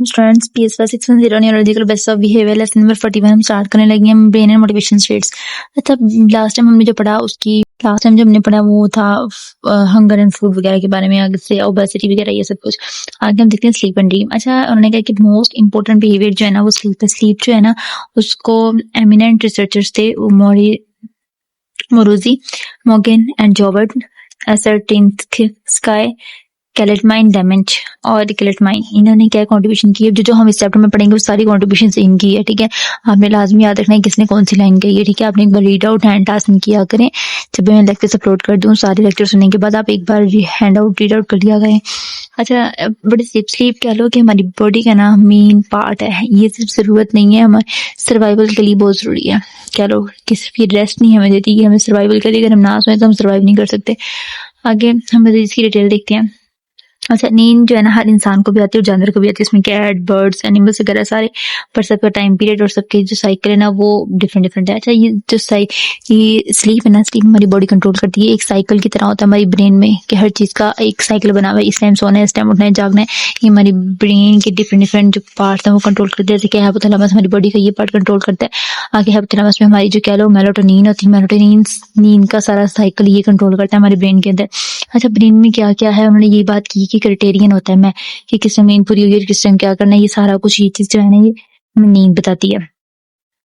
Students PSY 610 neurological best of behaviour lesson number 41 हम start करने लगे हैं ब्रेन एंड मोटिवेशन स्टेट्स। अच्छा, लास्ट टाइम हमने जो पढ़ा वो था हंगर एंड फूड वगैरह के बारे में, आगे से ओबेसिटी वगैरह ये सब कुछ। आगे हम देखते हैं स्लीप एंड ड्रीम। अच्छा, उन्होंने कहा कि मोस्ट इंपॉर्टेंट बिहेवियर जो है ना वो स्लीप है। स्लीप जो है ना उसको एमिनेंट रिसर्चर्स थे मोरूजी, मॉर्गन एंड जॉबर्ट, स्काई, कैलेटमाइन, डेमेंट और कैलेटमाइन, इन्होंने क्या कंट्रीब्यूशन की है। जो हम इस चैप्टर में पढ़ेंगे वो सारी कंट्रीब्यूशन इनकी है। ठीक है, आपने लाजमी याद रखना है किसने कौन सी लाइन कही है। ठीक है, आपने एक बार रीड आउट हैंड टास्क में किया करें। जब मैं लेक्चर अपलोड कर दूं सारे लेक्चर सुनने के बाद आप एक बार हैंड आउट रीड आउट कर लिया करें। अच्छा, बड़ी स्लीप कह लो कि हमारी बॉडी का ना मेन पार्ट है। ये सिर्फ जरूरत नहीं है, हमारे सर्वाइवल के लिए बहुत जरूरी है। कह लो किसी की रेस्ट नहीं हमें देती है, हमें सर्वाइवल के लिए अगर हम ना सोएं तो हम सर्वाइव नहीं कर सकते। आगे हम इसकी डिटेल देखते हैं। अच्छा, नींद जो है ना हर इंसान को भी आती है और जानवर को भी आती है। इसमें कैट, बर्ड्स, एनिमल्स वगैरह सारे, पर सबका टाइम पीरियड और सबके जो साइकिल है ना वो डिफरेंट है। अच्छा, ये जो ये स्लीप है ना, स्लीप हमारी बॉडी कंट्रोल करती है। एक साइकिल की तरह होता है हमारी ब्रेन में कि हर चीज का एक साइकिल बना हुआ है। इस टाइम सोना है, इस टाइम उठना है, जागना है। ये हमारी ब्रेन के डिफरेंट जो पार्ट है वो कंट्रोल करते हैं। जैसे कि हाइपोथैलेमस हमारी बॉडी का ये पार्ट कंट्रोल करता है। आगे हाइपोथैलेमस में हमारी जो कह लो मेलाटोनिन होती है, मेलाटोनिन नींद का सारा साइकिल ये कंट्रोल करता है हमारे ब्रेन के अंदर। अच्छा, ब्रेन में क्या क्या है उन्होंने ये बात की कि क्राइटेरियन होता है मैं कि किस टाइम नींद पूरी होगी और किस टाइम क्या करना है। ये सारा कुछ ये चीज जो है ना ये हमें नींद बताती है।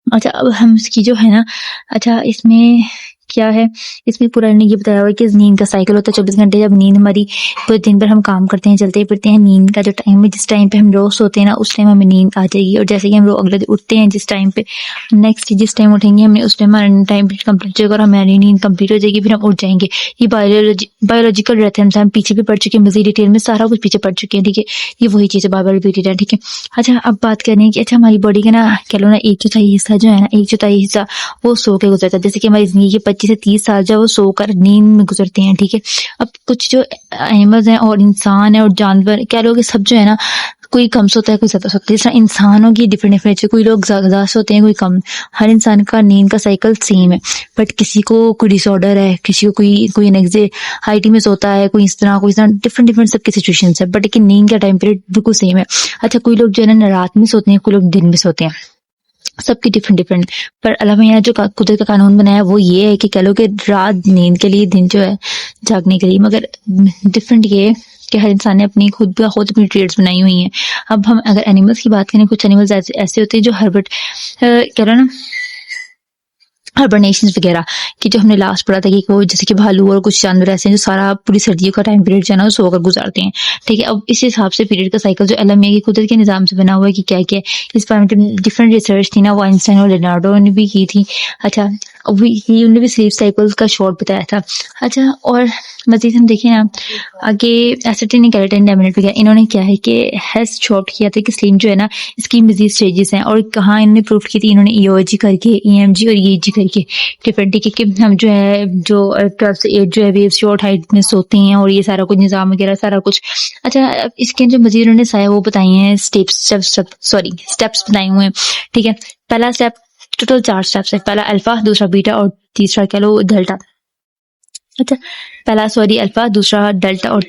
अच्छा, अब हम इसकी जो है ना, अच्छा इसमें क्या है, इसमें पूरा ने ये बताया हुआ है कि नींद का साइकिल होता है 24 घंटे। जब नींद हमारी पूरे दिन भर हम काम करते हैं, चलते फिरते हैं, नींद का जो टाइम है, जिस टाइम पे हम रोज सोते हैं ना उस टाइम हमें नींद आ जाएगी। और जैसे कि हम लोग अगले दिन उठते हैं जिस टाइम पे, नेक्स्ट जिस टाइम उठेंगे हमने उस टाइम हमारा टाइम कंप्लीट होगा और हमारी नींद कंप्लीट हो जाएगी, फिर हम उठ जाएंगे। ये बायोलॉजिकल रिथम्स हम पीछे भी पढ़ चुके हैं, मजीद डिटेल में सारा कुछ पीछे पढ़ चुके हैं। ठीक है, ये वही चीज है, बार बार रिपीटेड है। ठीक है, अच्छा अब बात करनी है कि अच्छा हमारी बॉडी का ना कह लो ना एक चौथाई हिस्सा जो है ना, एक चौथाई हिस्सा वो सो के गुजरता है। जैसे कि हमारी जिंदगी के 25 से 30 साल जो वो सोकर नींद में गुजरते हैं। ठीक है, अब कुछ जो एनिमल्स हैं और इंसान है और जानवर कह लो कि सब जो है ना, कोई कम सोता है कोई ज्यादा सोता है। जिस तरह इंसानों की डिफरेंट है, कोई लोग ज्यादा सोते हैं कोई कम। हर इंसान का नींद का साइकिल सेम है, बट किसी को कोई डिसऑर्डर है, किसी को कोई एंग्जाइटी में सोता है, कोई इस तरह डिफरेंट सबकी सिचुएशंस है, बट लेकिन नींद का टाइम पीरियड बिल्कुल सेम है। अच्छा, कोई लोग जो है ना रात में सोते हैं, कोई लोग दिन में सोते हैं, सबकी डिफरेंट। पर अल्लाह ने जो कुदरत का कानून बनाया वो ये है कि कह लो कि रात नींद के लिए, दिन जो है जागने के लिए। मगर डिफरेंट ये है कि हर इंसान ने अपनी खुद अपनी ट्रेड्स बनाई हुई हैं। अब हम अगर एनिमल्स की बात करें, कुछ एनिमल्स ऐसे होते हैं जो कह लो ना हाइबरनेशन वगैरह की, जो हमने लास्ट पढ़ा था कि वो जैसे कि भालू और कुछ जानवर ऐसे हैं जो सारा पूरी सर्दियों का टाइम पीरियड जो है ना सोकर गुजारते हैं। ठीक है, अब इस हिसाब से पीरियड का साइकिल जो अलग की कुदरत के निजाम से बना हुआ है कि क्या क्या इस बारे में डिफरेंट रिसर्च थी ना, वो आइंस्टाइन और लियोनार्डो ने भी की थी। अच्छा, उन्होंने भी स्लीप साइकिल का शॉर्ट बताया था। अच्छा, और मजीद हम देखें ना आगे एसिटिन कैलेटिन डेमिनेट वगैरह, इन्होंने क्या है कि हैज शॉर्ट किया था कि स्लीप जो है ना इसकी मजीद स्टेजेस हैं। और कहाँ इन्होंने प्रूव की थी, इन्होंने EOG करके, EMG और EEG करके डिफरेंट कि हम जो है जो 12 से 8 जो है वेव शॉर्ट हाइट में सोते हैं और ये सारा कुछ निजाम वगैरह सारा कुछ। अच्छा, इसके जो मजीद उन्होंने साया वो बताई हैं स्टेप्स बताए हुए हैं। ठीक है, पहला स्टेप, टोटल 4 स्टेप्स है। पहला अल्फा, दूसरा बीटा और तीसरा कह लो डेल्टा। अच्छा, पहला अल्फा, दूसरा डेल्टा और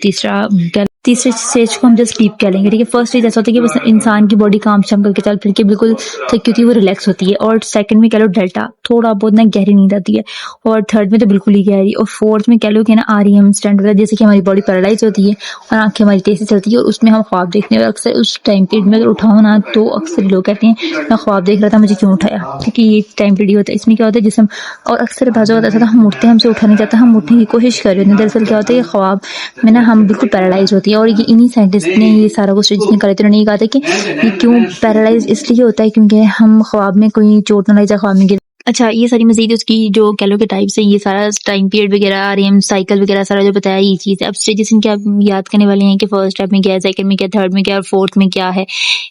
तीसरे स्टेज को हम जस्ट स्लीप कह लेंगे। ठीक है, फर्स्ट स्टेज ऐसा होता है कि बस इंसान की बॉडी काम शाम करके चल फिर के बिल्कुल थकी होती है, वो रिलैक्स होती है। और सेकंड में कह लो डेल्टा, थोड़ा बहुत ना गहरी नींद आती है। और थर्ड में तो बिल्कुल ही गहरी। और फोर्थ में कह लो कि ना REM स्टैंड होता है, जैसे कि हमारी बॉडी पैरालाइज होती है और आंखें हमारी तेज से चलती है और उसमें हम ख्वाब देखते हैं। अक्सर उस टाइम पीरियड में अगर उठाओ ना तो अक्सर लोग कहते हैं मैं ख्वाब देख रहा था, मुझे क्यों उठाया, क्योंकि ये टाइम पीरियड होता है। इसमें क्या होता है जिसम, और अक्सर बाजू होता है हम उठते हैं, हमसे उठा नहीं जाता, हम उठने की कोशिश कर रहे हैं। दरअसल क्या होता है ख्वाब में ना हम बिल्कुल पैरालाइज होती है। और ये इन्हीं साइंटिस्ट ने ये सारा कुछ जिसने करे थे उन्होंने ये कहा था कि ये क्यों पैरालाइज इसलिए होता है क्योंकि हम ख्वाब में कोई चोट न लग जाए, ख्वाब में गिर। अच्छा, ये सारी मजीद उसकी जो कैलो के टाइप्स है, ये सारा टाइम पीरियड वगैरह, REM साइकिल वगैरह सारा जो बताया ये चीज है। अब स्टेजेस इनके आप याद करने वाले हैं कि फर्स्ट स्टेप में क्या है, सेकंड में क्या, थर्ड में क्या और फोर्थ में क्या है।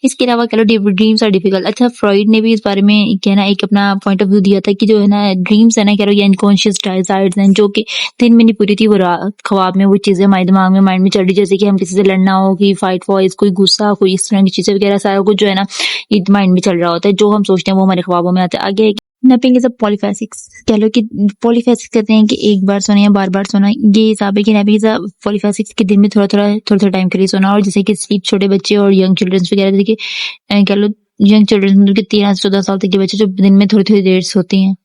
इसके अलावा कह लो ड्रीम्स आर डिफिकल्ट। अच्छा, फ्रॉइड ने भी इस बारे में क्या ना एक अपना पॉइंट ऑफ व्यू दिया था कि जो है ना ड्रीम्स है ना कह लो ये अनकॉन्शियस डिजायर्स हैं जो कि दिन में नहीं पूरी थी, वो ख्वाब में वो चीजें हमारे दिमाग में माइंड में चल रही, जैसे कि हम किसी से लड़ना हो, कि फाइट वॉइस, कोई गुस्सा, कोई इस तरह की चीजें वगैरह सारा कुछ जो है ना ये माइंड में चल रहा होता है। जो हम सोचते हैं वो हमारे ख्वाबों में आता है। आगे नैपिंग इज अ पॉलीफेसिक्स, कह लो कि पॉलीफेसिक्स कहते हैं कि एक बार सोना या बार-बार सोना, ये हिसाब है कि नैपिंग इज अ पॉलीफेसिक्स कि दिन में थोड़ा-थोड़ा टाइम के लिए सोना। और जैसे कि स्लीप छोटे बच्चे और यंग चिल्ड्रंस वगैरह, देखिए कह लो यंग चिल्ड्रंस मतलब कि 13 से 14 साल तक के बच्चे जो दिन में थोड़ी-थोड़ी देर सोते हैं।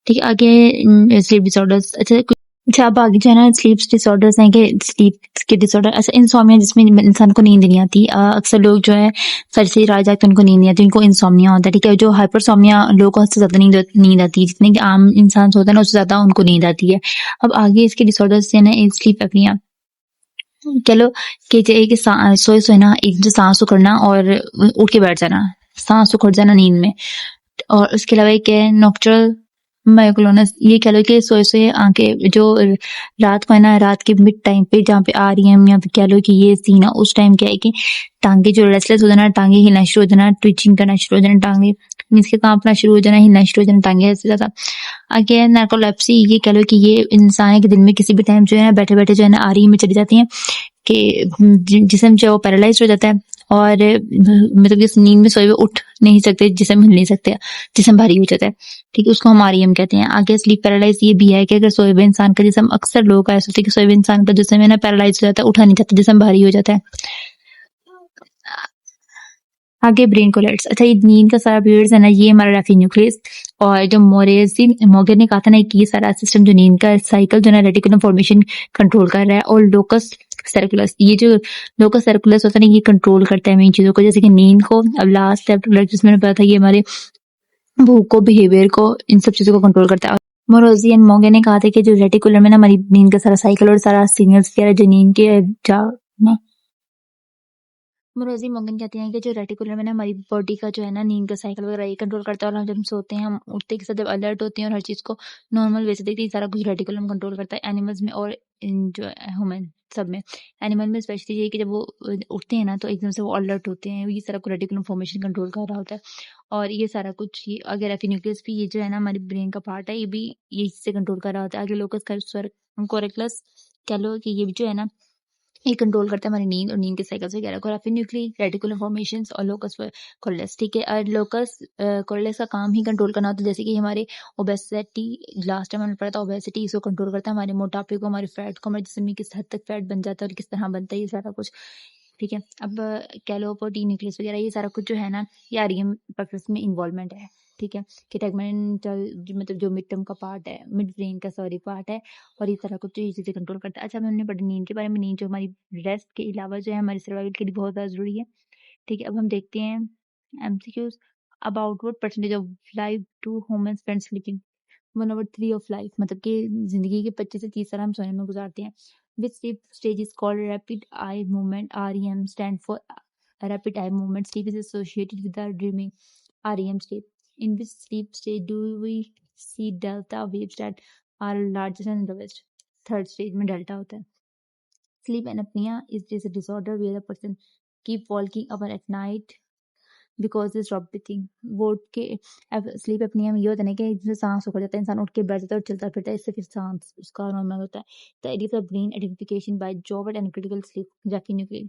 ठीक है, आगे स्लीप डिसऑर्डर्स। अच्छा अब आगे जो है ना स्लीप डिसऑर्डर्स हैं कि स्लीप के डिसऑर्डर। अच्छा इंसोम्निया, जिसमें इंसान को नींद नहीं आती। अक्सर लोग जो है सर से रात जागते उनको नींद नहीं आती, उनको इंसोम्निया होता है। ठीक है, जो हाइपरसोम्निया लोगों को उससे ज्यादा नींद आती है, जितने कि आम इंसान सोता है ना उससे ज्यादा उनको नींद आती है। अब आगे इसके डिसऑर्डर्स है ना, एक स्लीप एपनिया, कह लो कि जो एक सोए सोए ना एक जो सांस उखड़ना और उठ के बैठ जाना, सांस उखड़ जाना नींद में। और उसके अलावा एक है नॉक्टर्नल मायोक्लोनस, ये कह लो कि सोए सोए आंखें जो रात को है ना, रात के मिड टाइम पे जहाँ पे REM या फिर कह लो कि ये सीन है, उस टाइम क्या है कि टांगे जो रेस्टलेस हो जाना, टांगे हिलना शुरू हो जाना, ट्विचिंग करना शुरू हो जाना, टांगे मीन्स के कांपना शुरू हो जाना, हिलना शुरू हो जाना टांगे ऐसे ज्यादा। आगे नार्कोलेप्सी, ये कह लो कि ये इंसान है कि दिन में किसी भी टाइम जो है ना बैठे बैठे जो है ना REM में चली जाती है कि जिसम जो है वो पैरालाइज हो जाता है और मतलब जिस नींद में सोए हुए उठ नहीं सकते, जिसम हिल नहीं सकते, जिसम भारी हो जाता है। ठीक है, उसको हम REM कहते हैं। आगे स्लीप पैरालाइज ये भी है कि अगर सोए हुए इंसान का जिसम, अक्सर लोगों का ऐसा होता है कि सोए हुए इंसान का जिसम है ना पैरालाइज हो जाता है, उठा नहीं जाता, जिसम भारी हो जाता है। आगे ब्रेन कोलेट्स। अच्छा ये नींद का सारा पीरियड्स है ना, ये हमारा रेफी न्यूक्लियस और जो मोगे ने कहा था ना कि ये सारा सिस्टम जो नींद का साइकिल जो है रेटिकुलम फॉर्मेशन कंट्रोल कर रहा है। और लोकस सर्कुलस, ये जो लोकस सर्कुलस होता है ना, ये कंट्रोल करता है मेन चीजों को, जैसे कि नींद को। अब लास्ट स्टेप जिसमें मैंने बताया था, ये हमारे भूख को, बिहेवियर को, इन सब चीजों को कंट्रोल करता है। मोरोजी एंड मोगे ने कहा था कि जो रेटिकुलम है ना, हमारी नींद का सारा साइकिल और सारा सिग्नल्स वगैरह जो नींद के मोरोजी मोगन कहती हैं कि जो रेटिकुलम है ना, हमारी बॉडी का जो है ना नींद का साइकिल वगैरह ये कंट्रोल करता है। और हम जब सोते हैं, हम उठते के साथ जब अलर्ट होते हैं और हर चीज को नॉर्मल वे से देखते हैं, सारा कुछ रेटिकुलम कंट्रोल करता है एनिमल्स में और इन जो ह्यूमन सब में। एनिमल में स्पेशली ये कि जब वो उठते हैं ना तो एकदम से वो अलर्ट होते हैं, ये सारा कुछ रेटिकुलम फॉर्मेशन कंट्रोल कर रहा होता है। और ये सारा कुछ ये अगर एफिन्यूक्लियस भी, ये जो है ना हमारे ब्रेन का पार्ट है, ये भी ये इससे कंट्रोल कर रहा होता है। आगे लोकस कोरेक्टस कह लो कि ये भी जो है ना, ये कंट्रोल करता है हमारी नींद और नींद के साइकिल्स वगैरह को। न्यूक्लियर रेटिकुलर फॉर्मेशंस और लोकस कोलेस। ठीक है, और लोकस कोलेस का काम ही कंट्रोल करना होता है, जैसे कि हमारे ओबेसिटी, लास्ट टाइम हमने पढ़ा था ओबेसिटी, इसको कंट्रोल करता है, हमारे मोटापे को, हमारे फैट को, हमारे जिस्म में किस हद तक फैट बन जाता है और किस तरह बनता है, ये सारा कुछ। ठीक है, अब कैलोपोटी न्यूक्लियस वगैरह ये सारा कुछ जो है ना, ये REM प्रोसेस में इन्वॉल्वमेंट है। ठीक है, कि टेगमेंटल मतलब जो मिड टर्म का पार्ट है, मिड ब्रेन का सॉरी पार्ट है, और इस तरह कुछ ये चीजें कंट्रोल करता है। अच्छा हमने पढ़ी नींद के बारे में, नींद जो हमारी रेस्ट के अलावा जो है हमारी सर्वाइवल के लिए बहुत ज़्यादा जरूरी है। ठीक है, अब हम देखते हैं MCQs। About what percentage of life to human spend sleeping 1/3 of life, मतलब कि जिंदगी के 25 से 30 साल हम सोने में गुजारते हैं। Which sleep stage is called rapid eye movement, REM stand for rapid eye movement. Sleep is associated with the dreaming, REM state. In which sleep state do we see delta waves that are largest and lowest? Third stage में delta होता है। Sleep apnea is this a disorder where the person keep walking up at night because they stop breathing. वो उठ के sleep apnea में ये होता है ना कि जैसे सांस उखड़ जाता है, इंसान उठ के बैठ जाता है और चलता फिरता है, इससे फिर सांस उसका नॉर्मल होता है। The area of brain identification by job and critical sleep, Jackie Nuclear.